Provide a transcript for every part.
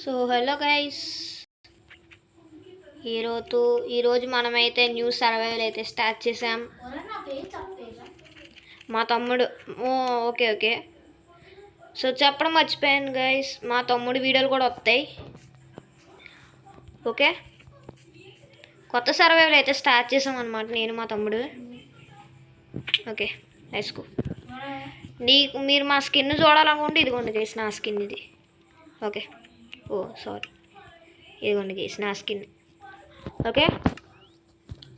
So hello guys, ఈరోజు మనమైతే new survival అయితే స్టార్ట్ చేసాం. మా తమ్ముడు ఓకే సో చెప్పడం మర్చిపోయాను గైస్, మా తమ్ముడు వీడియోలు కూడా వస్తాయి. ఓకే, కొత్త సర్వైవల్ అయితే స్టార్ట్ చేసాం అనమాట, నేను మా తమ్ముడు. Okay let's go. మీరు మా స్కిన్ చూడాలనుకుంటే ఇదిగోండి గైస్, నా స్కిన్ ఇది. ఓకే, సారీ, ఇదిగోండి గైస్ నా స్కిన్. ఓకే,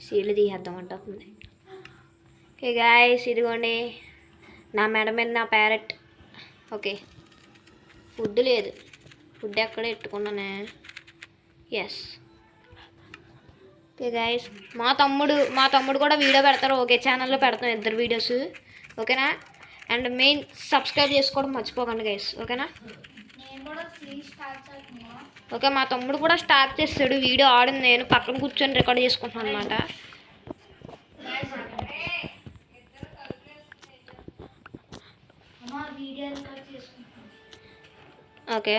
సీలు తీసేద్దాం అంటుంది. ఓకే గాయస్, ఇదిగోండి నా మెడ మీద నా ప్యారెట్. ఓకే, ఫుడ్ లేదు, ఫుడ్ ఎక్కడ పెట్టుకున్నానే. ఎస్. ఓకే గాయస్, మా తమ్ముడు కూడా వీడియో పెడతారు. ఓకే, ఛానల్లో పెడతాం ఇద్దరు వీడియోస్. ఓకేనా? అండ్ మెయిన్ సబ్స్క్రైబ్ చేసుకోవడం మర్చిపోకండి గైస్. ఓకేనా? ఓకే, మా తమ్ముడు కూడా స్టార్ట్ చేస్తాడు వీడియో. ఆడింది నేను పక్కన కూర్చొని రికార్డ్ చేసుకుంటున్నాను అనమాట. ఓకే,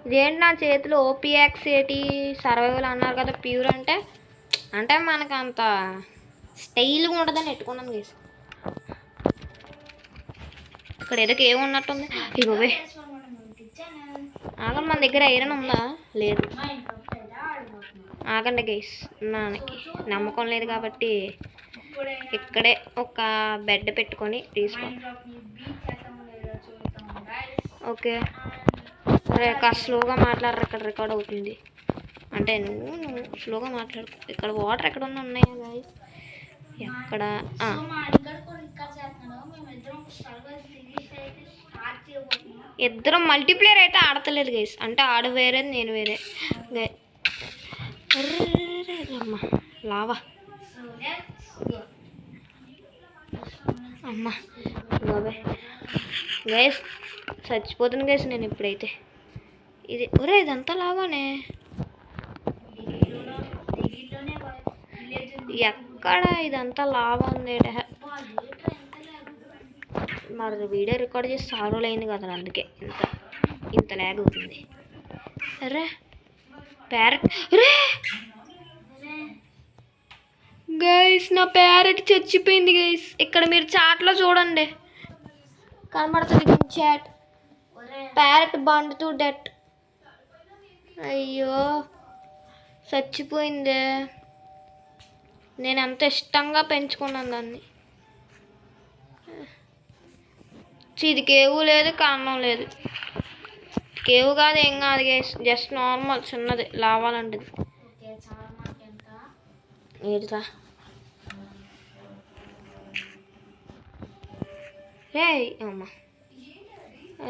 ఇదేంటి నా చేతిలో ఓపీఎక్స్ ఏటి సర్వైవల్ అన్నారు కదా, ప్యూర్ అంటే మనకు అంత స్టైల్గా ఉంటుందని పెట్టుకున్నాను గైస్. ఇక్కడ ఏదో ఏమున్నట్టుంది. ఇగోవే ఆగండి, మన దగ్గర ఐరన్ ఉందా? లేదు. ఆగండి గైస్, మనకి నమ్మకం లేదు కాబట్టి ఇక్కడే ఒక బెడ్ పెట్టుకొని తీసుకో. ఓకే, స్లోగా మాట్లాడరు, ఇక్కడ రికార్డ్ అవుతుంది. అంటే నువ్వు స్లోగా మాట్లాడు. ఇక్కడ వాటర్ ఎక్కడ ఉన్నాయా గైస్? ఎక్కడ? ఇద్దరం మల్టీప్లేయర్ అయితే ఆడతలేదు గైస్, అంటే ఆడ వేరే నేను వేరే. అమ్మా లావా, అమ్మా బాబాయ్ గైస్, చచ్చిపోతుంది గైస్ నేను ఇప్పుడైతే. ఇది ఇదంతా లావానే. ఎక్కడ ఇదంతా లావా ఉంది? మరి వీడియో రికార్డ్ చేసి సారోలు అయింది కదా, అందుకే ఇంత ల్యాగ్ అవుతుంది. అరే ప్యారెట్, గైస్ నా ప్యారెట్ చచ్చిపోయింది గైస్. ఇక్కడ మీరు చాట్లో చూడండి, కనబడుతుంది chat. Parrot bound to death. అయ్యో చచ్చిపోయిందే. నేను ఎంత ఇష్టంగా పెంచుకున్నాను దాన్ని. ఇది కేవు లేదు, కారణం లేదు. కేవు కాదు, ఏం కాదు గైస్, జస్ట్ నార్మల్ చిన్నది లావాలంటది. ఏదిరా రే అమ్మా.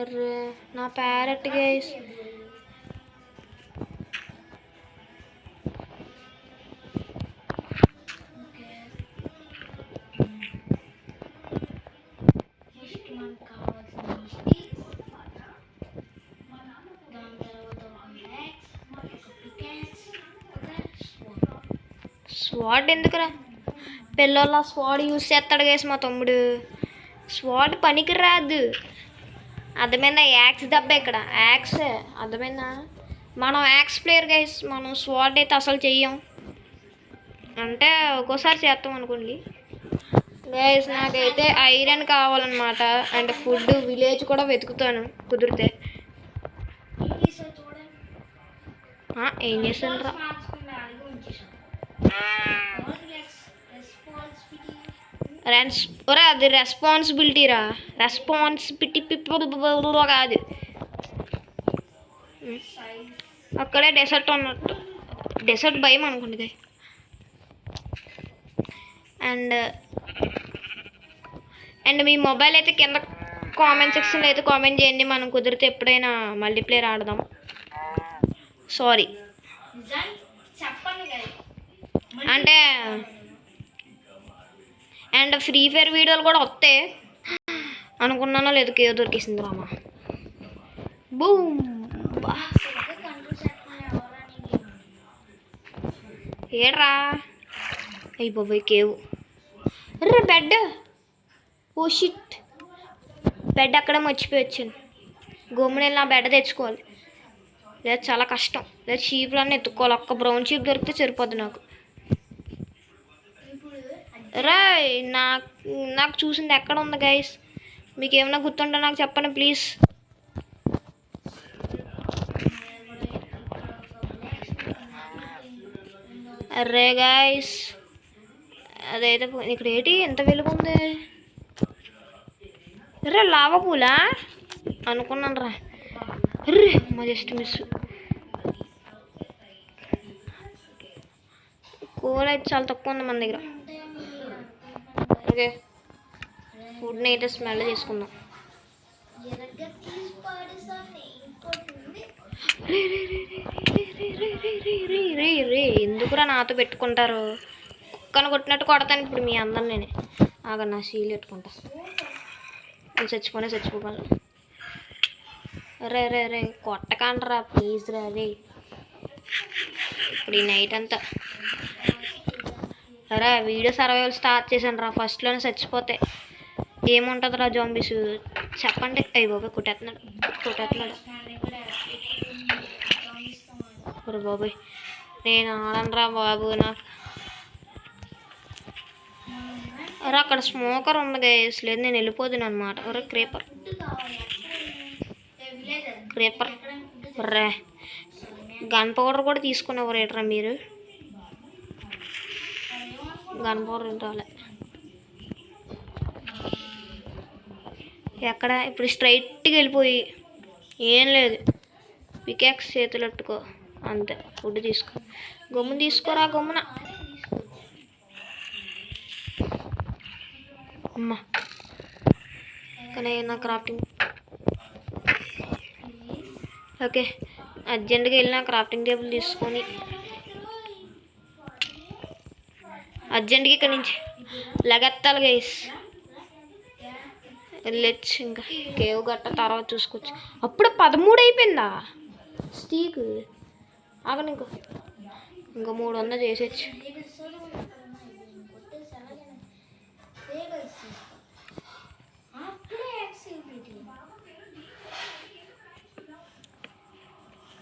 అర్రే నా ప్యారెట్ గైస్. స్వాడ్ ఎందుకురా? పిల్లల స్వాడ్ యూస్ చేస్తాడు గైస్ మా తమ్ముడు. స్వాడ్ పనికి రాదు, అర్థమైందా? యాక్స్ దెబ్బ ఇక్కడ, యాక్స్ అర్థమైందా? మనం యాక్స్ ప్లేయర్ గైస్, మనం స్వాడ్ అయితే అసలు చెయ్యం, అంటే ఒక్కోసారి చేస్తాం అనుకోండి గైస్. నాకైతే ఐరన్ కావాలన్నమాట, అండ్ ఫుడ్ విలేజ్ కూడా వెతుకుతాను కుదిరితే. ఏం చేస్తాను రా? అది రెస్పాన్సిబిలిటీ రా, రెస్పాన్సిబిలిటీ కాదు. అక్కడే డెసర్ట్ ఉన్నట్టు, డెసర్ట్ భయం అనుకుంటుంది. అండ్ మీ మొబైల్ అయితే కింద కామెంట్ సెక్షన్లో అయితే కామెంట్ చేయండి, మనం కుదిరితే ఎప్పుడైనా మల్టీప్లేయర్ ఆడదాం. సారీ అంటే, అండ్ ఫ్రీ ఫైర్ వీడియోలు కూడా వస్తాయి అనుకున్నానో లేదు, కేవ్ దొరికేసింది రామా. బూమ్. ఏడ్రా అయిపోయి కేవ్. అరే బెడ్, ఓ షిట్, బెడ్ అక్కడే మర్చిపోయి వచ్చాను. గమ్మున నా బెడ్ తెచ్చుకోవాలి. లేదా చాలా కష్టం, లేదా షీప్లన్నీ ఎత్తుక్కోవాలి. ఒక్క బ్రౌన్ షీప్ దొరికితే సరిపోద్ది నాకు. రా నాకు చూసింది ఎక్కడ ఉంది గైస్? మీకు ఏమైనా గుర్తుంటే నాకు చెప్పండి ప్లీజ్. అరే గైస్, అదైతే ఇక్కడ ఏంటి ఎంత వెలుగు ఉంది? రే లావా పూలా అనుకున్నాను రా. రే మా జస్ట్ మిస్. కూర అయితే చాలా తక్కువ ఉంది మన దగ్గర. ఓకే, ఫుడ్ని అయితే స్మెల్ చేసుకుందాం. రే ఎందుకురా నాతో పెట్టుకుంటారు? కుక్కను కొట్టినట్టు కొడతాను ఇప్పుడు మీ అందరు. నేనే ఆగా నా సీలు పెట్టుకుంటా. వాళ్ళు చచ్చిపోగలను. రే కొట్టకండ్రా ప్లీజ్ రా. రే ఇప్పుడు ఈ నైట్ అంతా రా వీడియో సర్వైవల్ స్టార్ట్ చేశాను రా. ఫస్ట్లోనే చచ్చిపోతే ఏముంటుంది రా జాంబీస్ చెప్పండి. అయ్యి బాబాయ్ కొట్టేస్తున్నాడు. ఒరే బాబాయ్ నేను ఆడనురా బాబు. నాకు అరే అక్కడ స్మోకర్ ఉంది గైస్, లేదు నేను వెళ్ళిపోదును అనమాట. ఒరే క్రేపర్ రే గన్ పౌడర్ కూడా తీసుకునేవారు ఏట్రా మీరు? గన్ పౌడర్ రాలే ఎక్కడ? ఇప్పుడు స్ట్రైట్గా వెళ్ళిపోయి ఏం లేదు, పికాక్స్ చేతులు పెట్టుకో అంతే. ఫుడ్ తీసుకో, గమ్మున తీసుకోరా గమ్మున. అమ్మా కానీ నా క్రాఫ్టింగ్ ఓకే అర్జెంట్గా వెళ్ళిన క్రాఫ్టింగ్ టేబుల్ తీసుకొని అర్జెంట్గా ఇక్కడ నుంచి లగెత్తాలి గైస్. వెళ్ళొచ్చు ఇంకా కేవ్ గట్ట తర్వాత చూసుకోవచ్చు. అప్పుడు 13 అయిపోయిందా స్టీక్? ఆగను ఇంకా 300 చేసేచ్చు.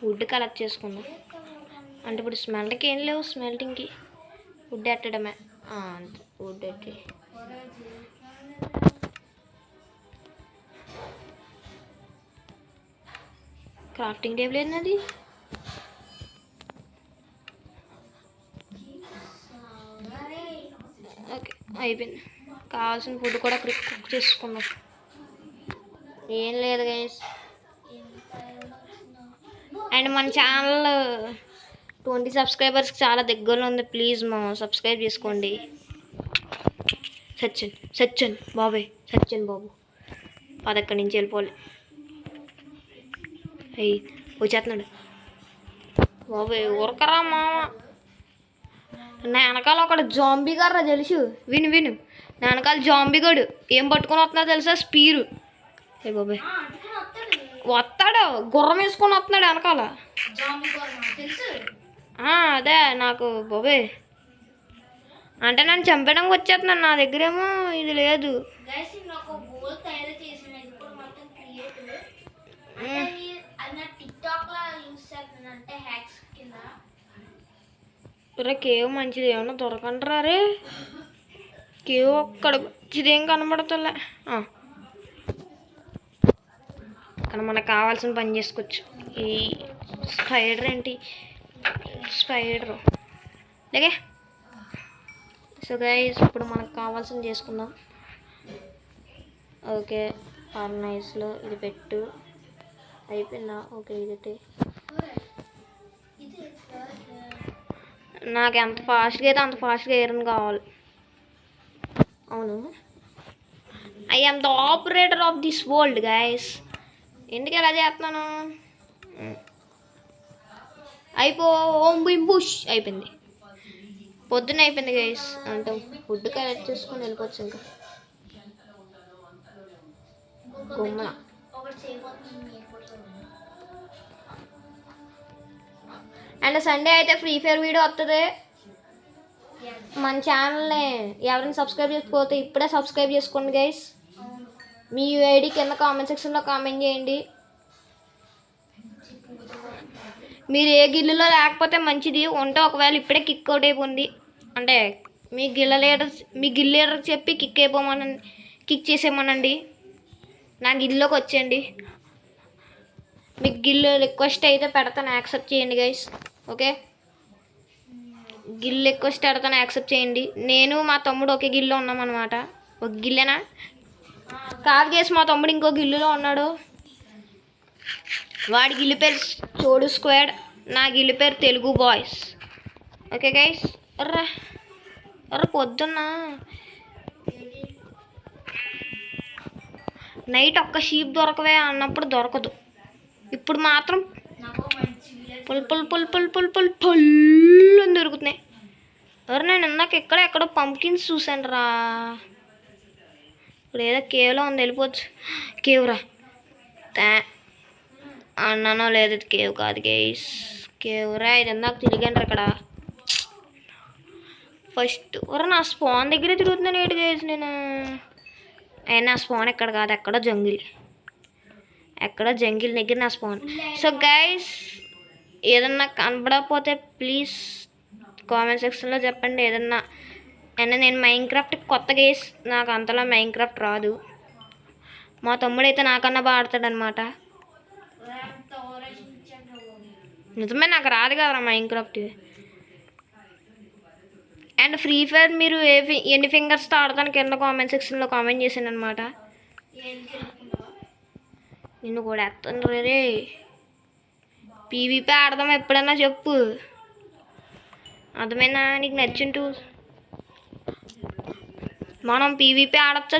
వుడ్ కలెక్ట్ చేసుకుందాం అంటే ఇప్పుడు స్మెల్ట్కి ఏం లేవు. స్మెల్టింగ్కి వుడ్ ఎట్టడమే అంతే. వుడ్ ఎట్టి క్రాఫ్టింగ్ టేబుల్ ఏంటది? ఓకే అయిపోయింది. కావాల్సిన ఫుడ్ కూడా కుక్ చేసుకున్నాం. ఏం లేదు గైస్. అండ్ మన ఛానల్ 20 సబ్స్క్రైబర్స్కి చాలా దగ్గరలో ఉంది. ప్లీజ్ మా సబ్స్క్రైబ్ చేసుకోండి. సచిన్ బాబు అదక్కడి నుంచి వెళ్ళిపోవాలి. అయ్యి వచ్చేస్తున్నాడు బాబాయ్. ఊరకరా మామ. నా వెనకాల ఒకడు జాంబీ గారు రా తెలుసు. విను నా వెనకాల జాంబీ గడు ఏం పట్టుకొని వస్తున్నా తెలుసా? స్పీరు. ఏ బాబాయ్ వస్తాడు, గుర్రం వేసుకొని వస్తున్నాడు వెనకాల. అదే నాకు బాబాయ్ అంటే నన్ను చంపడానికి వచ్చేస్తున్నాను. నా దగ్గరేమో ఇది లేదు. రే కేవ్ మంచిది ఏమన్నా దొరకంటారా? రే కేవ్ ఒక్కడ మంచిదేం కనబడతలే. అక్కడ మనకు కావాల్సిన పని చేసుకోవచ్చు. ఈ స్పైడర్ ఏంటి? Spider okay. సో గైస్ ఇప్పుడు మనకు కావాల్సింది చేసుకుందాం. ఓకే ఫర్నైస్లో ఇది పెట్టు. అయిపోయిందా? ఓకే ఇది నాకు ఎంత ఫాస్ట్గా అయితే అంత ఫాస్ట్గా ఐరన్ కావాలి. అవును, I am the operator of this world guys. ఎందుకు ఎలా చేస్తున్నాను? ఓం బిమ్ బుష్ అయిపోయింది. పొద్దున్న అయిపోయింది గైస్. అంటే ఫుడ్ కలెక్ట్ చేసుకొని వెళ్ళిపోవచ్చు ఇంకా గుమ్మన. అండ్ సండే అయితే ఫ్రీ ఫైర్ వీడియో వస్తుంది. మన ఛానల్ని ఎవరైనా సబ్స్క్రైబ్ చేసుకోకపోతే ఇప్పుడే సబ్స్క్రైబ్ చేసుకోండి గైస్. మీ యూఐడి కింద కామెంట్ సెక్షన్లో కామెంట్ చేయండి. మీరు ఏ గిల్లులో లేకపోతే మంచిది ఉంటే ఒకవేళ ఇప్పుడే కిక్ అవుట్ అయిపోయింది అంటే మీ గిల్ లీడర్కి చెప్పి కిక్ అయిపోమనండి, కిక్ చేసేయమనండి. నా గిల్లోకి వచ్చేయండి. మీకు గిల్ రిక్వెస్ట్ అయితే పెడతాను, యాక్సెప్ట్ చేయండి గైస్. ఓకే, గిల్ రిక్వెస్ట్ పెడతాను, యాక్సెప్ట్ చేయండి. నేను మా తమ్ముడు ఒకే గిల్లో ఉన్నామన్నమాట. ఒక గిల్లేనా కాదు గైస్, మా తమ్ముడు ఇంకో గిల్లులో ఉన్నాడు. వాడి గిల్లు పేరు చోడు స్క్వాడ్, నా గిల్లు పేరు తెలుగు బాయ్స్. Okay guys. అర్రా అర్ర పొద్దున్న నైట్ ఒక్క షీప్ దొరకవే అన్నప్పుడు దొరకదు. ఇప్పుడు మాత్రం full full full full full full full అని దొరుకుతున్నాయి. ఎవరు నేను ఇందాక ఎక్కడో పంప్కిన్స్ చూసాను రా. ఇప్పుడు ఏదో కేవ్లో ఉంది, వెళ్ళిపోవచ్చు. కేవ్ రా అన్నానో లేదు, కేవ్ కాదు గైస్, కేవ్ రా. ఇది ఇందాక తిరిగాను రా ఇక్కడ ఫస్ట్. ఒరే నా స్పాన్ దగ్గరే తిరుగుతున్నాను ఏంటి గైస్ నేను. అయినా నా స్పాన్ ఎక్కడ కాదు, ఎక్కడో జంగిల్ దగ్గర నా స్పాన్. సో గైస్ ఏదన్నా కనపడకపోతే ప్లీజ్ కామెంట్ సెక్షన్లో చెప్పండి ఏదన్నా. అయినా నేను మైన్క్రాఫ్ట్ కొత్త గైస్, నాకు అంతలా మైన్క్రాఫ్ట్ రాదు. మా తమ్ముడైతే నాకన్నా బాగా ఆడతాడనమాట. నిజమే నాకు రాదు కదరా మైన్క్రాఫ్ట్. అండ్ ఫ్రీ ఫైర్ మీరు ఎన్ని ఫింగర్స్తో ఆడతాను కింద కామెంట్ సెక్షన్లో కామెంట్ చేశాను అనమాట. నిన్ను కూడా ఎత్తాను రే. పీవీపీ ఆడదాం ఎప్పుడన్నా చెప్పు, అర్థమైనా నీకు నచ్చింటూ. మనం పీవీపీ ఆడచ్చా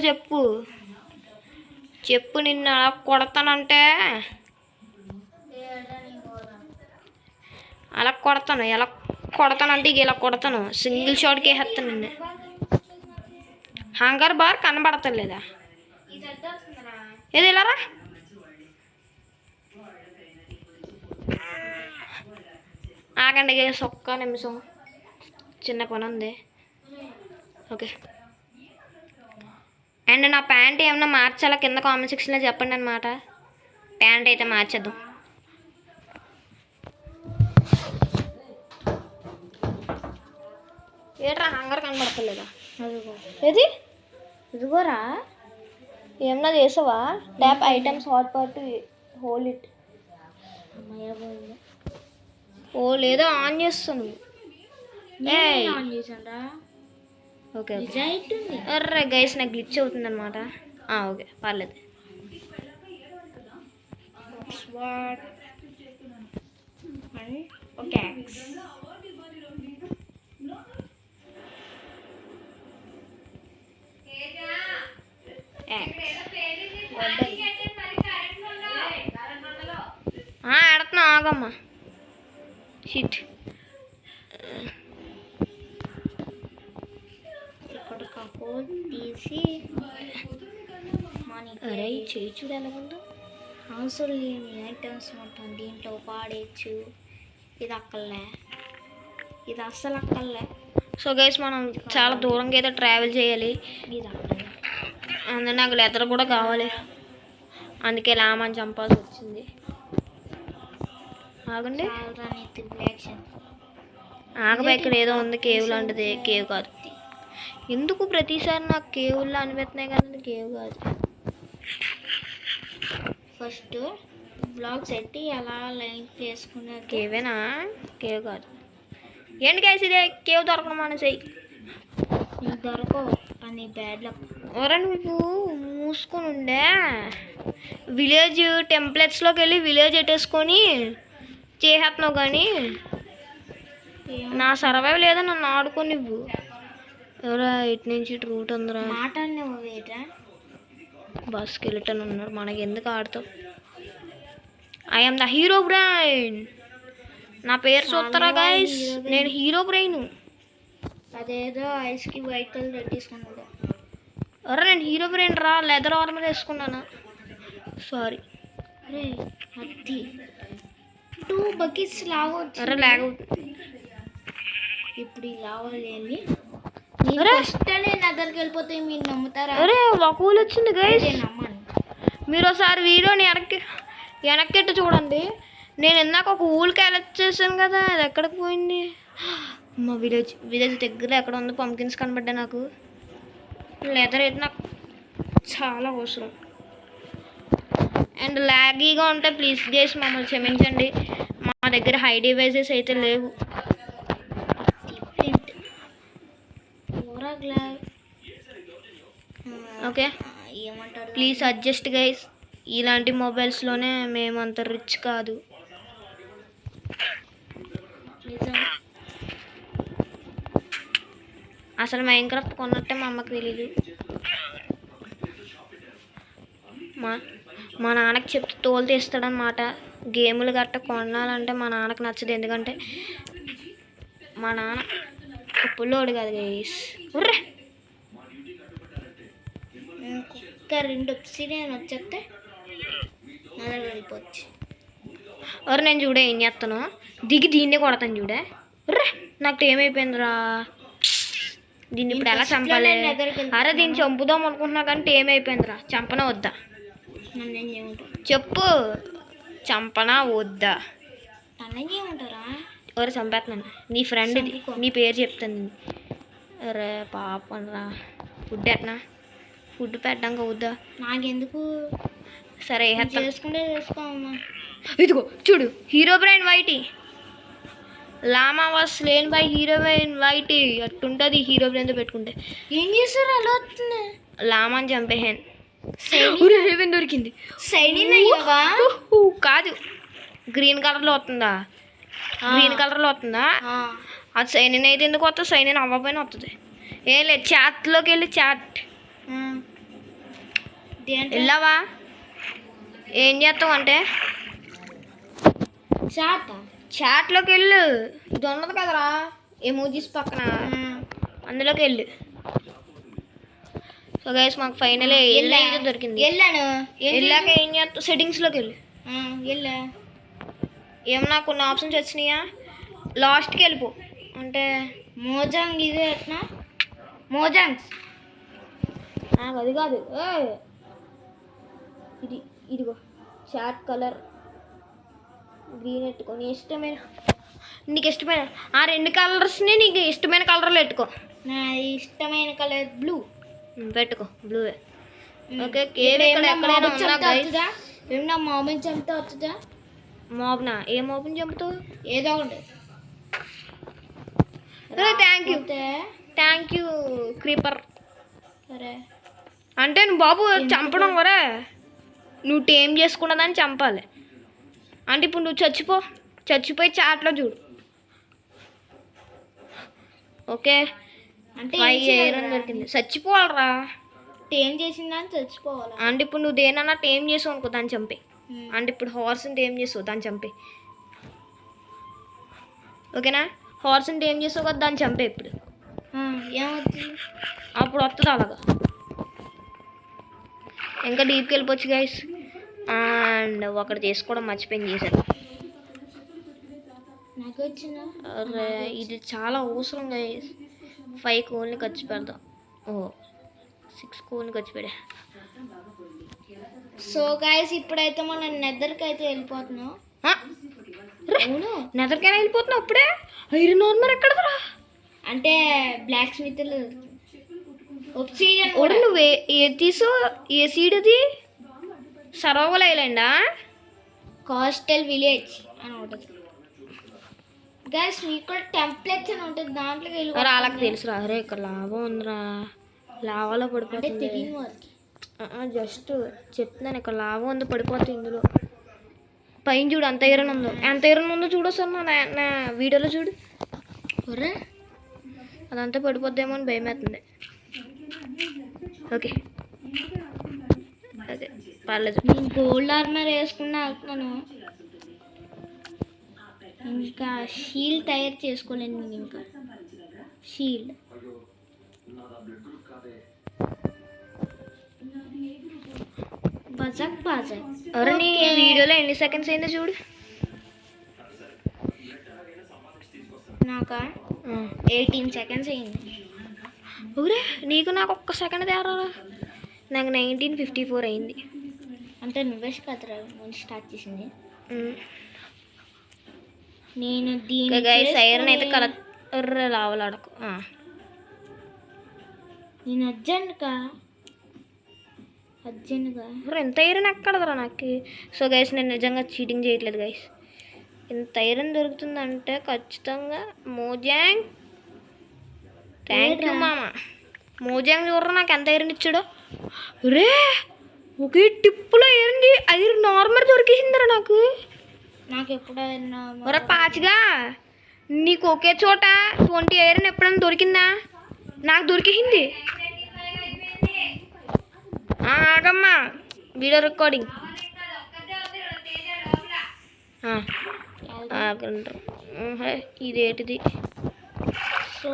చెప్పు నిన్ను అలా కొడతానంటే అలా కొడతాను, ఎలా కొడతానంటే ఇక ఇలా కొడతాను, సింగిల్ షాట్కి వేసేస్తాను నిన్ను. హంగర్ బార్ కనబడతలేదా ఏది ఇలారా. ఆగండి ఒక్క నిమిషం, చిన్న పని ఉంది. ఓకే, అండ్ నా ప్యాంట్ ఏమన్నా మార్చాలా కింద కామెంట్ సెక్షన్లో చెప్పండి అనమాట. ప్యాంట్ అయితే మార్చేద్దాం. ఏట్రా హంగర్ కనబడతలేదా? ఏది ఇదిగోరా, ఏమన్నా చేసావా? Tap items hot part hole it. ఓ లేదో ఆన్ చేస్తాను. ఓకే అర్రే గైస్ నాకు గ్లిచ్ అవుతుంది అనమాట. ఓకే పర్లేదు. ఓకే ఆడుతున్నా ఆగమ్మా. షిట్ ఇక్కడ కపోల్ తీసి అరే చేయి చూడు ఎలాగుందో. అవసరం లేని ఐటమ్స్ మొత్తం దీంట్లో పాడేయచ్చు. ఇది అక్కర్లే, ఇది అస్సలు అక్కర్లే. సో గైస్ మనం చాలా దూరంగా అయితే ట్రావెల్ చేయాలి. ఇది అక్కర్లే, అందులో నాకు లెదర్ కూడా కావాలి, అందుకే లామని చంపాల్సి వచ్చింది. ఆగండి ఆగబా, ఇక్కడ ఏదో ఉంది కేవ్ లాంటిది. కేవ్ కాదు. ఎందుకు ప్రతిసారి నాకు కేవ్లో అనిపిస్తున్నాయి కానీ కేవ్ కాదు. ఫస్ట్ బ్లాగ్ సెట్ ఎలా లైన్ చేసుకునే కేవేనా, కేవ్ కాదు. ఏంటి గైస్ ఇదే కేవ్ దొరకడం అనేసి. నీకు దొరకవు అని బ్యాడ్ లక్. ఎవరా నువ్వు మూసుకొని ఉండే. విలేజ్ టెంప్లెట్స్లోకి వెళ్ళి విలేజ్ ఎట్టేసుకొని చేసేస్తున్నావు కానీ నా సర్వైవ్ లేదా నన్ను ఆడుకో నువ్వు. ఎవరా ఇటు నుంచి ఇటు రూట్ ఉందిరా. మాట్లాడినా బస్ స్కెలిటన్ ఉన్నాడు, మనకి ఎందుకు ఆడతావు. I'm the Herobrine. నా పేరు చూస్తారా గైస్, నేను హీరో బ్రెయిన్. అదేదో ఐస్కి వైట్ కలర్ తీసుకున్నాడు. ఎవరా నేను హీరో బ్రెయిన్ రా, లెదర్ ఆర్మర్ వేసుకున్నాను. సారీ అరే అది 2 బకెట్స్ లాగా. అరే లాగ్ ఇప్పుడు ఈ లావాలి. నేను అద్దరికి వెళ్ళిపోతే మీరు నమ్ముతారా? అరే వకూలు వచ్చింది గైస్. నమ్మను. మీరు ఒకసారి వీడియోని వెనక్కి చూడండి. నేను ఇందాక ఒక ఊళ్ళకి కలెక్ట్ చేశాను కదా, అది ఎక్కడికి పోయింది? మా విలేజ్ దగ్గర ఎక్కడ ఉందో పంకిన్స్ కనబడ్డా నాకు. లెదర్ అయితే నాకు చాలా అవసరం. అండ్ లాగీగా ఉంటే ప్లీజ్ చేసి మమ్మల్ని క్షమించండి, మా దగ్గర హై డివైజెస్ అయితే లేవు. ఓకే ఏమంటారు, ప్లీజ్ అడ్జస్ట్ గైస్. ఇలాంటి మొబైల్స్లోనే మేము అంత రిచ్ కాదు. నిజం. అసలు మైన్క్రాఫ్ట్ కొన్నట్టే మా అమ్మకి తెలీదు. మా నాన్నకి చెప్తే తోలు తీస్తాడనమాట. గేములు గట్ట కొనాలంటే మా నాన్నకు నచ్చదు, ఎందుకంటే మా నాన్న పుల్లోడు కాదు గైస్. ఉర్రే ఇంకొక 2 ఒబ్సిడియన్ వచ్చేస్తే అలా వెళ్ళిపోవచ్చు. ఎవరు నేను చూడే ఏం చేస్తాను, దిగి దీన్నే కొడతాను చూడే. ఉర్రే నాకు ఏమైపోయిందిరా, దీన్ని ఇప్పుడు ఎలా చంపాలి? అరే దీన్ని చంపుదాం అనుకుంటున్నా కానీ ఏమైపోయిందిరా. చంపనా వద్దా నన్ను ఏం చేయమంటారు చెప్పు, చంపనా వద్దా? నన్ను ఏమంటారా? ఎవరు చంపేస్తున్నాను? నీ ఫ్రెండ్, నీ పేరు చెప్తాను. అరే పాపం రా. ఫుడ్ ఎట్నా, ఫుడ్ పెట్టడానికి వద్దా? నాకెందుకు, సరే చేసుకుంటే చేసుకోమ్మా. ఇదిగో చూడు, Herobrine YT. Llama was slain by Herobrine YT. అట్టుంటుంది హీరో బ్రెయిన్తో పెట్టుకుంటే. ఏం చేస్తారు అలా వస్తుంది? లామాని చంపేహాన్. హెవెన్ దొరికింది. కాదు, గ్రీన్ కలర్లో వస్తుందా? గ్రీన్ కలర్లో వస్తుందా? అది సైనిన్ అయితే ఎందుకు వస్తుంది? సైనిన్ అవ్వకపోయినా వస్తుంది. ఏం లేదు, చాట్లోకి వెళ్ళి చాట్ వెళ్ళావా? ఏం చేస్తావు అంటే చాట్లోకి వెళ్ళు. ఇది ఉన్నది కదరా ఎమోజీస్ పక్కన, అందులోకి వెళ్ళు. సో గైస్ మాకు ఫైనల్ అయితే దొరికింది. వెళ్ళాక ఏం చేస్తావు? సెట్టింగ్స్లోకి వెళ్ళు. ఏమన్నా కొన్ని ఆప్షన్స్ వచ్చినాయా? లాస్ట్కి వెళ్ళిపో. అంటే మోజాంగ్ ఇది ఎట్లా? మోజాంగ్స్ అది కాదు, ఇదిగో చాట్ కలర్ గ్రీన్ పెట్టుకో. ఇష్టమైన నీకు ఇష్టమైన ఆ 2 కలర్స్ని నీకు ఇష్టమైన కలర్లో పెట్టుకో. నా ఇష్టమైన కలర్ బ్లూ పెట్టుకో, బ్లూ. ఓకే, ఏమన్నా మామూలు చంపితే వస్తుందా? మోబ్నా? ఏ మోబ్ని చంపుతావు? ఏదో ఒకటి. Thank you creeper. సరే అంటే నువ్వు బాబు చంపడం వరే, నువ్వు టేం చేసుకున్నదాన్ని చంపాలి. అంటే ఇప్పుడు నువ్వు చచ్చిపోయి చాట్లో చూడు. ఓకే, అంటే 5 ఐరన్ దొరికింది. చచ్చిపోవాలరా, టేం చేసిందని చచ్చిపోవాలి. అంటే ఇప్పుడు నువ్వు దేనన్నా టేం చేసావు అనుకో, దాన్ని చంపే. అంటే ఇప్పుడు హార్స్ని టేం చేసావు, దాన్ని చంపే. ఓకేనా? హార్స్ని టేం చేసావు కదా, దాన్ని చంపే. ఇప్పుడు ఏమవుతుంది? అప్పుడు వస్తుంది అలాగా. ఇంకా డీప్కి వెళ్ళిపోవచ్చు గైస్. అండ్ ఒకటి చేసుకోవడం మర్చిపోయింది, చేశాను. అరే ఇది చాలా అవసరం గైస్. 5 కోల్ని ఖర్చు పెడదాం. 6 కోల్ని ఖర్చు పెడా. సో గైస్ ఇప్పుడైతే మనం నెదర్కి అయితే వెళ్ళిపోతున్నాం. నెదర్కైనా వెళ్ళిపోతున్నావు అప్పుడే? ఐరన్ ఆర్మర్ ఎక్కడదరా? అంటే బ్లాక్ స్మిత్ నువ్వు ఏది తీసో, ఏ సీడ్ అది? సర్వైవల్ ఐలాండా? కోస్టల్ విలేజ్ అని ఉంటుంది గైస్. మీకు కూడా టెంప్లెట్స్ అని ఉంటుంది, దాంట్లోకి వెళ్ళి వాళ్ళకి తెలుసురా. అరే ఇక్కడ లాభం ఉందిరా, లావాలో పడిపోతుంది. జస్ట్ చెప్తున్నాను, ఇక్కడ లాభం ఉంది, పడిపోతుంది ఇందులో. పైన చూడు ఎంత ఐరన్ ఉందో, ఎంత ఐరన్ ఉందో చూడు సార్. నా వీడియోలో చూడు. ఒరే అదంతా పడిపోద్దేమో అని భయం అవుతుంది. ఓకే అదే పర్లేదు. నేను గోల్డ్ ఆర్మర్ వేసుకున్నా వెళ్తున్నాను. ఇంకా షీల్డ్ తయారు చేసుకోలేను నేను. ఇంకా షీల్డ్ బజక్ ఎవరు నీ వీడియోలో ఎన్ని సెకండ్స్ అయిందో చూడు. నాకా 18 సెకండ్స్ అయింది. ఊరే నీకు నాకు ఒక్క సెకండ్ తేరా. నాకు 19:54 అయింది. అంటే నువ్వే కదరా ముందు స్టార్ట్ చేసింది. నేను దీన్ని గైస్ ఐరన్ అయితే చేసుకొని- కలర్ లావలాడకు నేను అర్జెంట్గా ఎంత ఐరన్ ఎక్కడదరా నాకు. సో గైస్ నేను నిజంగా చీటింగ్ చేయట్లేదు గైస్. ఇంత ఐరన్ దొరుకుతుందంటే ఖచ్చితంగా మోజాంగ్ థ్యాంక్ యూ మామ. మోజాంగ్ చూడరా నాకు ఎంత ఐరన్ ఇచ్చాడో. రే ఒకే టిప్పులో ఐరన్ నార్మల్ దొరికేసిందిరా నాకు. ఎప్పుడైనా ఒరే పాచిగా నీకు ఒకే చోట 20 ఐరన్ ఎప్పుడైనా దొరికిందా? నాకు దొరికింది. ఆగమ్మా వీడియో రికార్డింగ్. ఇదేంటిది? సో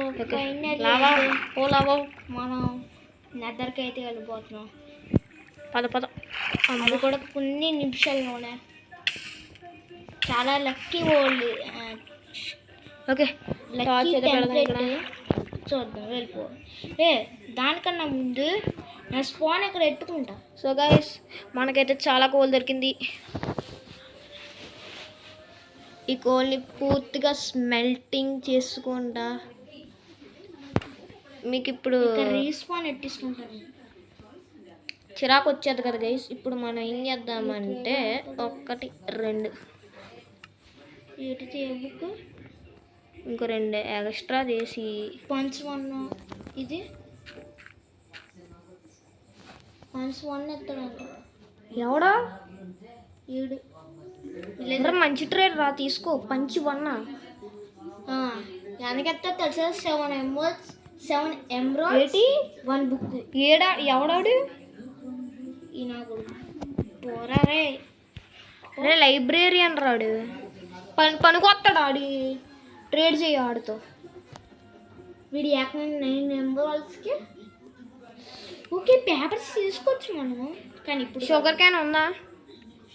లావా ఓ లావా మనం నెదర్కి అయితే వెళ్ళిపోతున్నాం. పద అది కూడా కొన్ని నిమిషాల్లోనే. చాలా లక్కీ వాళ్ళు. ఓకే లక్కీ టెంప్లెట్ చూద్దాం వెళ్ళిపో. దానికన్నా ముందు నా స్పాన్ ఇక్కడ ఎట్టుకుంటా. సో గైస్ మనకైతే చాలా కోల్ దొరికింది. ఈ కోల్ని పూర్తిగా స్మెల్టింగ్ చేసుకుంటా మీకు ఇప్పుడు రీస్పాన్ ఎట్టిస్తుంటాను. చిరాకు వచ్చేది కదా గైస్. ఇప్పుడు మనం ఏం చేద్దామంటే 1 2 బుక్ ఇంకో 2 ఎక్స్ట్రా చేసి పంచ్ 1 ఇది పంచ్ 1 ఎత్తాడు ఎవడా 7 లేదా మంచి ట్రేడ్ రా తీసుకో. పంచి 1 వెనకెత్తా తెలుసా 7 ఎమరాల్డ్స్ 1 బుక్. ఎవడాడు? ఈ నాకు పోరా రే లైబ్రేరియన్ రాడు. పనికొస్తాడు ఆడి. ట్రేడ్ చేయ ఆడితో. వీడి ఏకంగా 9 ఎమరాల్డ్స్కి. ఓకే పేపర్స్ తీసుకోవచ్చు మనము. కానీ ఇప్పుడు షుగర్ క్యాన్ ఉందా?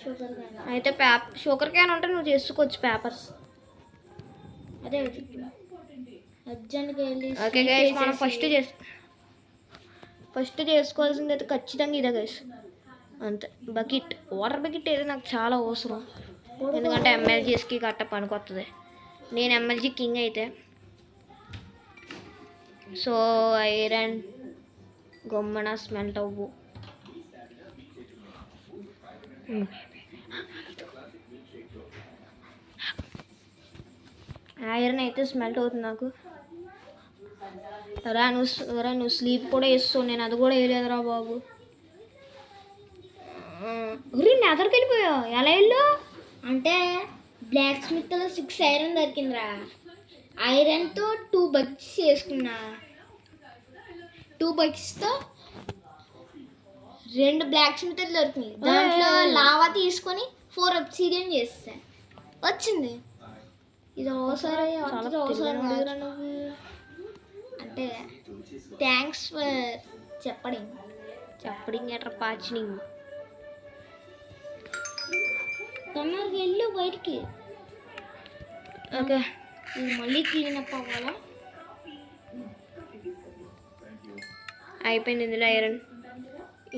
షుగర్ అయితే షుగర్ క్యాన్ ఉంటే నువ్వు చేసుకోవచ్చు పేపర్స్. అదే అర్జెంట్గా వెళ్ళి ఓకే గైస్ మనం ఫస్ట్ చేసుకోవాల్సింది అయితే ఖచ్చితంగా ఇదే గైస్. అంతే బకెట్ వాటర్ బకెట్ అయితే నాకు చాలా అవసరం. ఎందుకంటే ఎమ్మెల్జీస్కి గట్ట పనికొస్తుంది. నేను ఎమ్మెల్జీ కింగ్ అయితే. సో ఐరన్ గొమ్మన స్మెల్ట్ అవ్వు. ఐరన్ అయితే స్మెల్ట్ అవుతుంది నాకు. నువ్వు స్లీప్ కూడా వేస్తావు. నేను అది కూడా వేయలేదురా బాబు. నేను ఎదరికి వెళ్ళిపోయా. ఎలా వెళ్ళు అంటే బ్లాక్ స్మిత్లో 6 ఐరన్ దొరికిందిరా. ఐరన్తో 2 బకెట్స్ చేసుకున్నా. 2 బకెట్స్తో 2 బ్లాక్ స్మిత్లు దొరికినాయి. దాంట్లో లావా తీసుకొని 4 అబ్సిడియన్ చేస్తా వచ్చింది. ఇది అవసరం అంటే థ్యాంక్స్ ఫర్ చెప్పడం ఎట్రా పాచినింగ్. తొందరగా వెళ్ళు బయటికి. ఓకే ఇది మళ్ళీ క్లీన్ అప్ అవ్వాలా? అయిపోయింది. ఇందులో ఐరన్,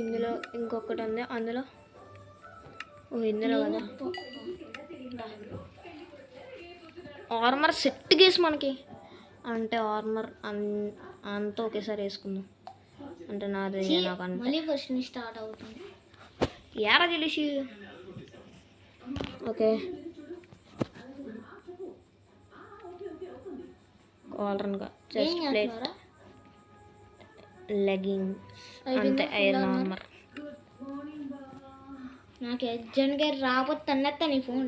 ఇందులో ఇంకొకటి ఉంది. అందులో ఇందులో కదా ఆర్మర్ సెట్ గేసి మనకి. అంటే ఆర్మర్ అంతా ఒకేసారి వేసుకుందాం. అంటే నాది నాకు అంటే మళ్ళీ ఫస్ట్ నుంచి స్టార్ట్ అవుతుంది. ఏరా తెలిసి. ఓకే కాలర్గా చెస్ట్ ప్లేట్ లెగ్గింగ్స్ అంతే ఐరన్ ఆర్మర్. నాకు అర్జెంట్గా రాబోతు అన్నత్తా నీ ఫోన్.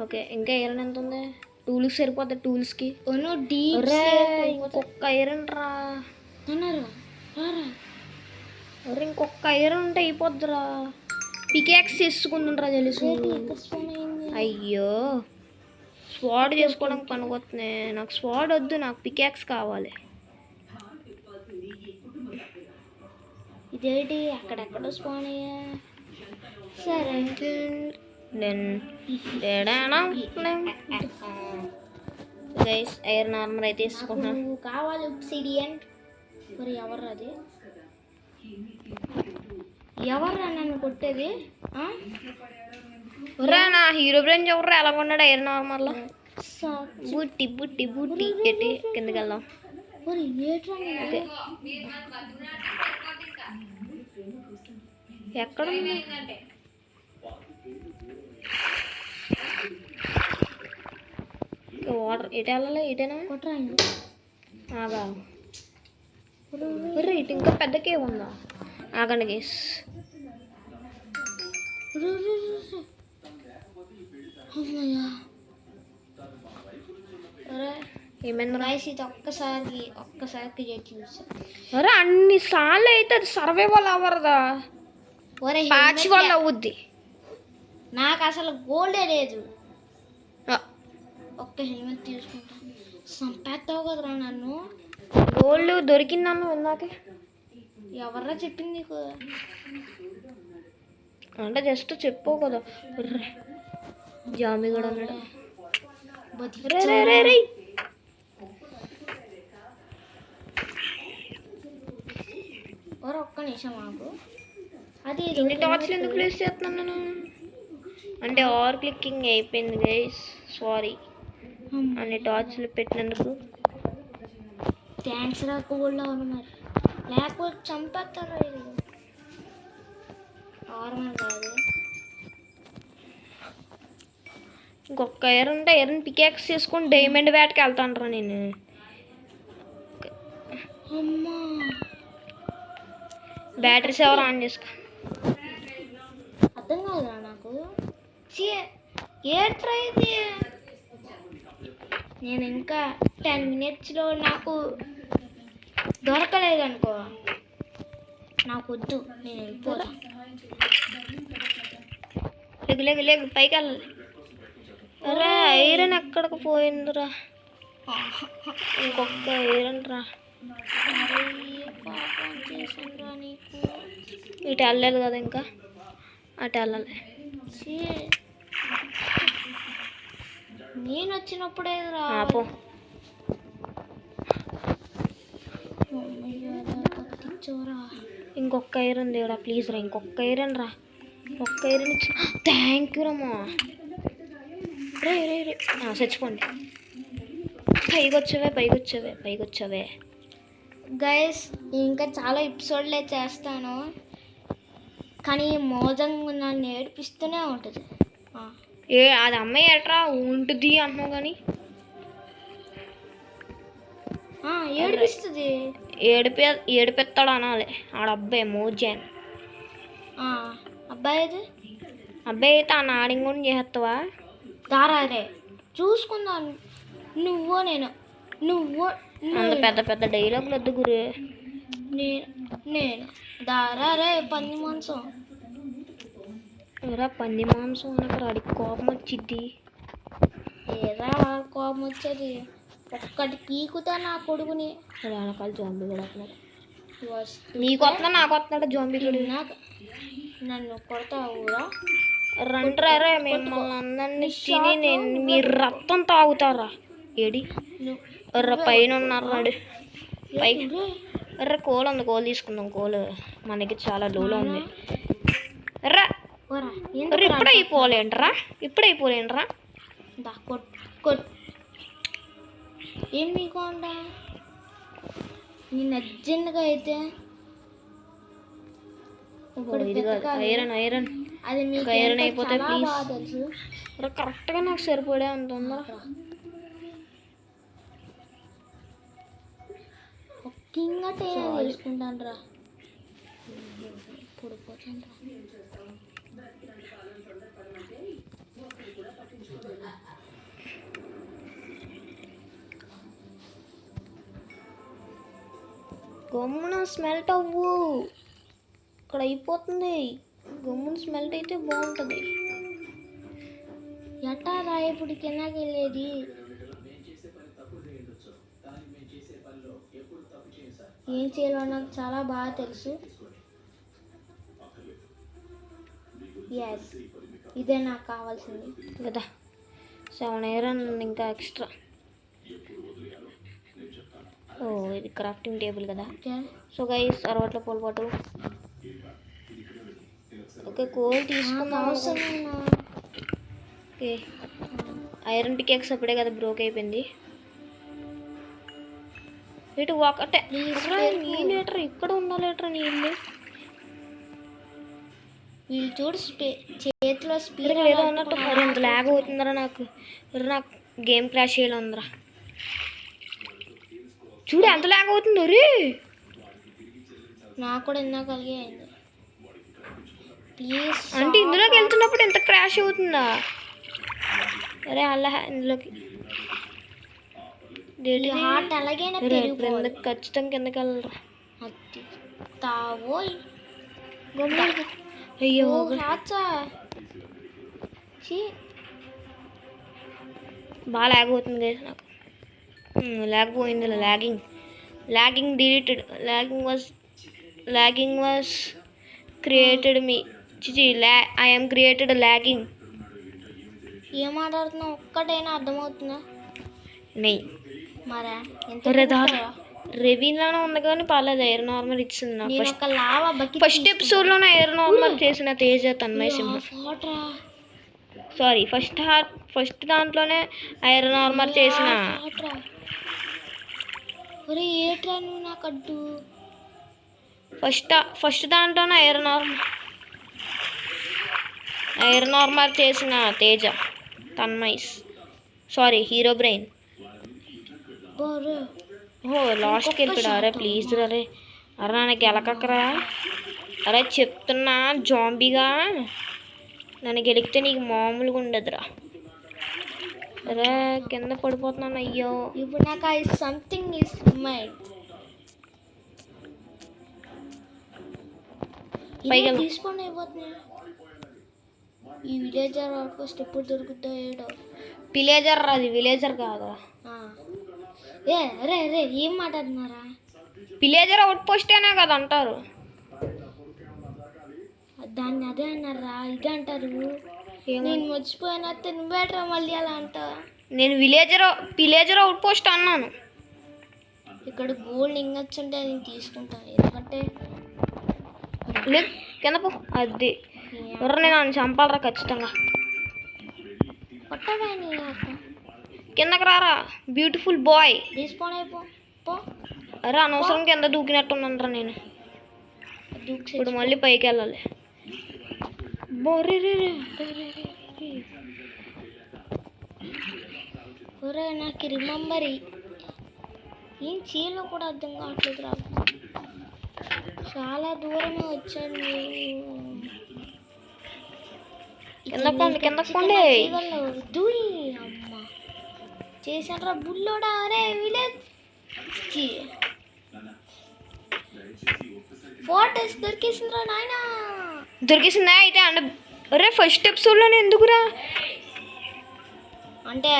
ఓకే ఇంకా ఐరన్ ఎంత ఉంది? టూల్స్కి సరిపోద్ది. టూల్స్కి ఇంకొక ఐరన్ రా. ఇంకొక ఐరన్ ఉంటే అయిపోద్దిరా. పికాక్స్ చేసుకుంటుండ్రా తెలుసు. అయ్యో స్వాడ్ చేసుకోవడానికి పనికొస్తుంది. నాకు స్వాడ్ వద్దు, నాకు పికాక్స్ కావాలి. ఇదేంటి అక్కడెక్కడ స్పాన్ అయ్యా? సరే గైస్ ఐరన్ ఆర్మర్ అయితే వేసుకుంటున్నాను. నువ్వు కావాలి ఒబ్సిడియన్. మరి ఎవరు అది? ఎవర్రా నన్ను కొట్టేది? ఒరా నా హీరో బ్రెయిన్ ఎవరు ఎలా కొన్నాడు ఐరన్ నార్మల్లో బుట్టి బుట్టి బుట్టి ఎట్టి కిందకి వెళ్దాం. ఓకే ఎక్కడ ఉంది? వాటర్ ఎటు వెళ్ళాలి? ఇటేనా? ఆగా ఇటు ఇంకా పెద్ద కేవ్ ఉందా? ఆగండి గేస్. ఏమైంది రైస్ ఇది ఒక్కసారికి చూసా. అరే అన్ని సార్లు అయితే అది సర్వైవల్ అవ్వరదా? పాచి వల్ల అవుద్ది. నాకు అసలు గోల్డే లేదు. ఒక్క హెల్మెట్ తీసుకుంటా. సంపేస్తావు కదరా నన్ను. గోల్డ్ దొరికిందన్న ఇందాకే. ఎవర్రా చెప్పింది నీకు? అంటే జస్ట్ చెప్పు కదా. జామి కూడా ఉన్నాడు. ఒక్క నిమిషం మాకు అది ఇన్ని టార్చ్లు ఎందుకు ప్లేస్ చేస్తున్నాను నేను? అంటే ఆర్ క్లిక్కింగ్ అయిపోయింది గైస్, సారీ అన్ని టార్చ్లు పెట్టినందుకు. థ్యాంక్స్ రా కూడా మరి, లేకపోతే చంపేస్తారా. ఇది నార్మల్ కాదు. ఇంకొక ఐరన్ పికాక్స్ చేసుకొని డైమండ్ వేటకి వెళ్తాను రా నేను. అమ్మా బ్యాటరీస్ ఎవరు ఆన్ చేసుకో. అర్థం కాదురా నాకు. ఏట్రా ఇది? నేను ఇంకా 10 minutesలో నాకు దొరకలేదు అనుకో, నాకు వద్దు, నేను వెళ్ళిపోతా. లేగు పైకి వెళ్ళాలి. అరే ఐరన్ ఎక్కడికి పోయిందిరా? ఇంకొక ఐరన్ రా. ఇటు వెళ్ళలేదు కదా, ఇంకా అటు వెళ్ళాలి. నేను వచ్చినప్పుడే రా. పో. ఇంకొక ఐరన్ దేవుడా ప్లీజ్ రా, ఇంకొక ఐరన్ రా. ఒక్క ఐరన్ ఇచ్చి థ్యాంక్ యూ రమ్మా. రే చచ్చిపోండి. పైకి వచ్చావే. గైస్ ఇంకా చాలా ఎపిసోడ్లే చేస్తాను, కానీ మోజంగా నన్ను ఏడిపిస్తూనే ఉంటుంది. అది అమ్మాయి ఎట్రా ఉంటుంది అంటున్నావు కానీ ఏడిపిస్తుంది. ఏడిపిస్తాడు అనాలి. ఆడ అబ్బాయి మోజాన్ అబ్బాయి అయితే ఆ నాడింగ్ కూడా చేస్తావా? దారారే చూసుకుందాను. నువ్వు అంత పెద్ద డైలాగులు వద్దు గురు. నేను దారారే పంది మాంసం. ఏరా పంది మాంసం అన్నప్పుడు అడిగి కోపం వచ్చిద్ది. ఏరా కోపం వచ్చేది? ఒక్కటి పీకుతా నా కొడుకుని. వెనకాల జాంబీ కూడా వస్తున్నాడు. నీకు వస్తున్నా నాకు వస్తున్నాడు జాంబీ కూడా. నన్ను కొడతావురా? రండ్రా మిమ్మల్ని అందరినీ తిని నేను మీరు రక్తం తాగుతారా? ఏడి పైన ఉన్నాడు పైకి. కోల్ ఉంది, కోల్ తీసుకుందాం. కోల్ మనకి చాలా లోలో ఉంది. ఇప్పుడు అయిపోలేంట్రా? ఏం మీకు అంట నేను అర్జెంట్గా అయితే ఐరన్ అది మీకు ఐరన్ అయిపోతే ప్లీజ్. తెలుసు కరెక్ట్గా నాకు సరిపడే అంత ఉందా? ఒక్కింగా తెలుసుకుంటాను రా. పొడిపోతాను రా. గమ్మున స్మెల్ట్ అవ్వు, ఇక్కడ అయిపోతుంది. గమ్మున స్మెల్ట్ అయితే బాగుంటుంది. ఎట్టా రా ఇప్పుడు కిందకి వెళ్ళేది? ఏం చేయాలో నాకు చాలా బాగా తెలుసు. ఎస్, ఇదే నాకు కావాల్సింది కదా. 7 ఐరన్ ఇంకా ఎక్స్ట్రా. ఇది క్రాఫ్టింగ్ టేబుల్ కదా. సో గైస్ అరవట్లో పోల్పాటు. ఓకే కోల్ తీసుకుందాం. ఓకే ఐరన్ పికెక్స్ అప్పుడే కదా బ్రోక్ అయిపోయింది. ఇటు ఒకటే నీ లీటర్ ఇక్కడ ఉన్న లీటర్ నీళ్ళు వీళ్ళు చూడు చేతిలో స్పీడ్ ఏదో ఉన్నట్టు మరి ఎంత ల్యాగ్ అవుతుందరా నాకు గేమ్ క్రాష్ చేయాలి ఉందరా. చూడు ఎంత ల్యాగ్ అవుతుంది రే. నాకు కూడా ఇందాక కలిగే అయింది. ప్లీజ్ అంటే ఇందులోకి వెళ్తున్నప్పుడు ఎంత క్రాష్ అవుతుందా? అరే అలా ఇందులోకి హార్ట్ అలాగైనా ఖచ్చితంగా కిందకి వెళ్ళరా. తావోయ్ అయ్యో బాగా ల్యాగ్ అవుతుంది నాకు. లేకపోయింది logging deleted logging was created మీ చిచి ఐ am క్రియేటెడ్ లాగింగ్. ఏం మాట్లాడుతున్నావు ఒక్కటైనా అర్థమవుతుందా? నెయ్ మరా రెవీన్లోనే ఉంది కానీ పర్లేదు ఎయిర్ నార్మల్ ఇచ్చింది నాకు. ఫస్ట్ ఎపిసోడ్లోనే ఎయిర్ నార్మల్ చేసిన తేజ తన్మయ సింహ. సారీ ఫస్ట్ దాంట్లోనే ఎయిర్ నార్మల్ చేసిన. ఏట్రా నువ్వు నాకు అడ్డు. ఫస్ట్ దాంట్లోనే ఎయిర్ నార్మల్ చేసిన Teja Tanmay. Sorry Herobrine. ఓ లాస్ట్కి వెళ్ళిపోయాడు. అరే ప్లీజ్ అరే నాకు గెలకక్కరా. అరే చెప్తున్నా జాంబీగా నన్ను గెలికితే నీకు మామూలుగా ఉండదురా. అరే కింద పడిపోతున్నాను. అయ్యో ఇప్పుడు నాకు సంథింగ్ ఈస్ మైండ్ పైగా తీసుకొని అయిపోతున్నాయి. ఈ విలేజర్ అవుట్ పోస్ట్ ఎప్పుడు దొరుకుతుందో ఏడో. విలేజర్ అది విలేజర్ కాదా? అరే ఏం మాట్లాడుతున్నారా? విలేజర్ అవుట్ పోస్టేనా కదా అంటారు. దాన్ని అదే అన్నారా ఇదే అంటారు. నేను మర్చిపోయినా నువ్వేట్రా మళ్ళీ అలా అంటావా? నేను విలేజర్ అవుట్ పోస్ట్ అన్నాను. ఇక్కడ గోల్డ్ ఇంగొచ్చు ఉంటే నేను తీసుకుంటాను. ఎందుకంటే కింద పో. అది నేను చంపాలరా ఖచ్చితంగా. కిందకి రారా బ్యూటిఫుల్ బాయ్. డిస్పోన్ అయిపో. అరే అనవసరం కింద దూకినట్టున్నానరా నేను. ఇప్పుడు మళ్ళీ పైకి వెళ్ళాలి. ఒరే నాకు రిమెంబర్ ఏం చేయాలో కూడా అర్థం కావట్లేదు రా. చాలా దూరమే వచ్చాను. దూరి అమ్మ చేశాడ్రా బుల్లోడా. అరే విలేజ్ ఫోటోస్ దొరికేసిందిరా నాయనా. దొరికేసిందా అయితే అంటే? అరే ఫస్ట్ ఎపిసోడ్లోనే ఎందుకురా అంటే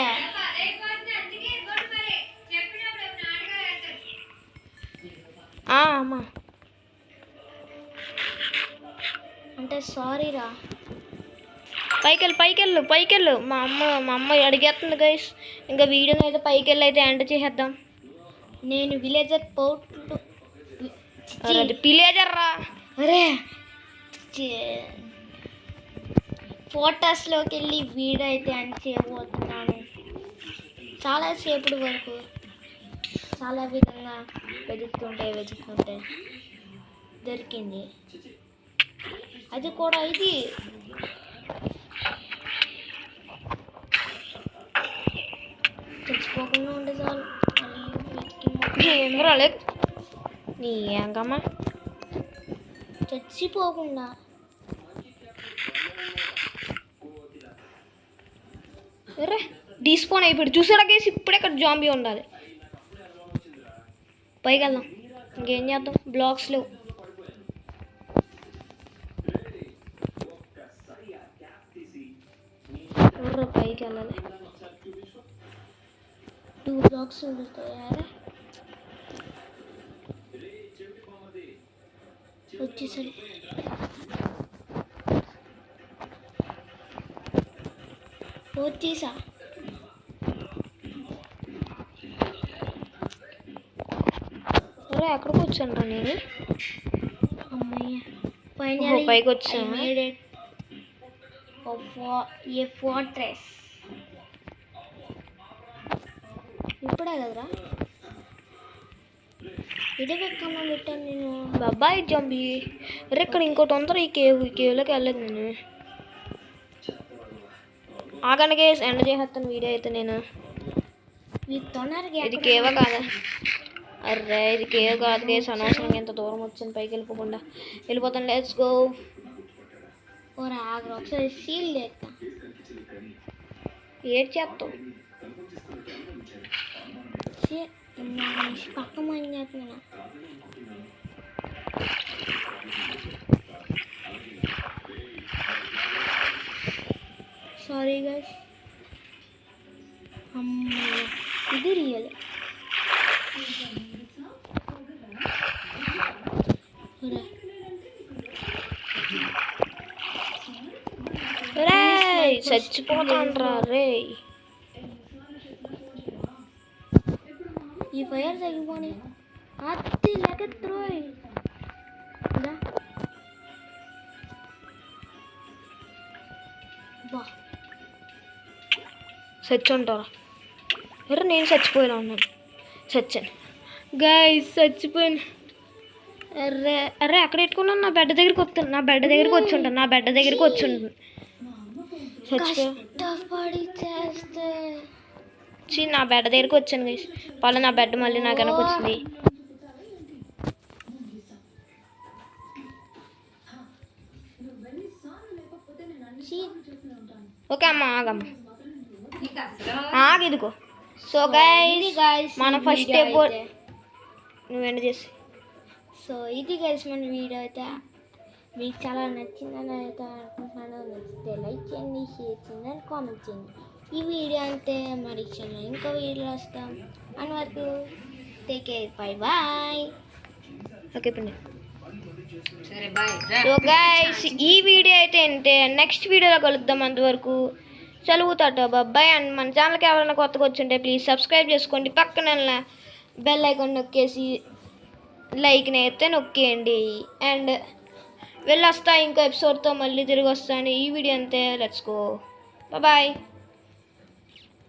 అమ్మా అంటే సారీరా. పైకెళ్ళు మా అమ్మ అడిగేస్తుంది గైస్. ఇంకా వీడియోని అయితే పైకెళ్ళి అయితే ఎండ్ చేసేద్దాం. నేను విలేజర్ విలేజర్ రా. అరే ఫోటోస్లోకి వెళ్ళి వీడియో అయితే ఎండ్ చేయబోతున్నాను. చాలాసేపటి వరకు చాలా విధంగా వెతుక్కుంటే దొరికింది. అది కూడా ఇది చచ్చిపోకుండా ఉండే చాలు. నీ ఏంకమ్మా చచ్చిపోకుండా. అరే డిస్పోన్ అయిపోయాడు చూసాడా కేసు. ఇప్పుడే ఇక్కడ జాంబీ ఉండాలి. పైకి వెళ్దాం. ఇంకేం చేద్దాం బ్లాక్స్ లేవు. పైకి వెళ్ళాలి. 2 blocks ఉంటాయి. వచ్చేసరి వచ్చేసా. అరే ఎక్కడికి వచ్చాను రా నేను. అమ్మయ్య పైకి వచ్చాను. ఏ ఫోర్ట్రెస్ ఇప్పుడే కదరా ఇదే పెట్టుకున్నా పెట్టాను నేను. బాబాయ్ జంబీ అరే ఇక్కడ ఇంకోటి ఉందరా ఈ కేవ్లోకి వెళ్ళలేదు నేను. ఆగండి గేస్ ఎండ్ చేసేస్తాను వీడియో అయితే నేను. మీకు తొందరగా ఇది కేవ కాదా? అర్రే ఇది కేవ్ కాదు గేస్, అనవసరంగా ఎంత దూరం వచ్చింది పైకి వెళ్ళిపోకుండా. వెళ్ళిపోతాను, లెట్స్ గో. ఓరా ఆగ్రా ఒకసారి సీల్ చేస్తా. ఏడ్ చేస్తావు? పక్క మని చేస్తున్నా. Sorry guys. అమ్మ ఇది రియల్. రే చచ్చిపోతాండ్రా రే. ఈ ఫైర్ తగ్గిపోని అత్తి లేక త్రోయ్ బా చచ్చుంటారా? ఎర్ర నేను చచ్చిపోయినా ఉన్నాను, చచ్చాను గైస్, చచ్చిపోయాను. అర్రే అర్రే అక్కడ పెట్టుకున్నాను. నా బెడ్ దగ్గరికి వస్తాను, నా బెడ్ దగ్గరికి వచ్చి ఉంటాను, నా బెడ్ దగ్గరికి వచ్చి ఉంటుంది. కష్టపడి చేస్తే నా బెడ్ దగ్గరికి వచ్చాను గైస్. వాళ్ళ నా బెడ్ మళ్ళీ నాకు వెనక వచ్చింది. ఓకే అమ్మ ఆగమ్మ ఇదిగో. సో గైస్ మన ఫస్ట్ ఎపిసోడ్ నువ్వేంటి చేసి. సో ఇది గైస్ మన వీడియో అయితే మీకు చాలా నచ్చిందని అయితే అనుకుంటున్నాను. నచ్చితే లైక్ చేయండి, షేర్ చేయండి అండ్ కామెంట్ చేయండి. ఈ వీడియో అంటే మరి క్షణంలో ఇంకో వీడియో వస్తాం. అని వరకు take care, bye bye. Okay పండి. సో గైస్ ఈ వీడియో అయితే అంతే. నెక్స్ట్ వీడియోలో కలుద్దాం. అంతవరకు సెలవు, టాటా, బాయ్. అండ్ మన ఛానల్కి ఎవరైనా కొత్తగా వచ్చుంటే ప్లీజ్ సబ్స్క్రైబ్ చేసుకోండి. పక్కన బెల్ ఐకాన్ నొక్కేసి లైక్ని అయితే నొక్కేయండి. అండ్ వెళ్ళొస్తా ఇంకో ఎపిసోడ్తో మళ్ళీ తిరిగి వస్తాను. ఈ వీడియో అంతే, లెట్స్ గో, బాయ్.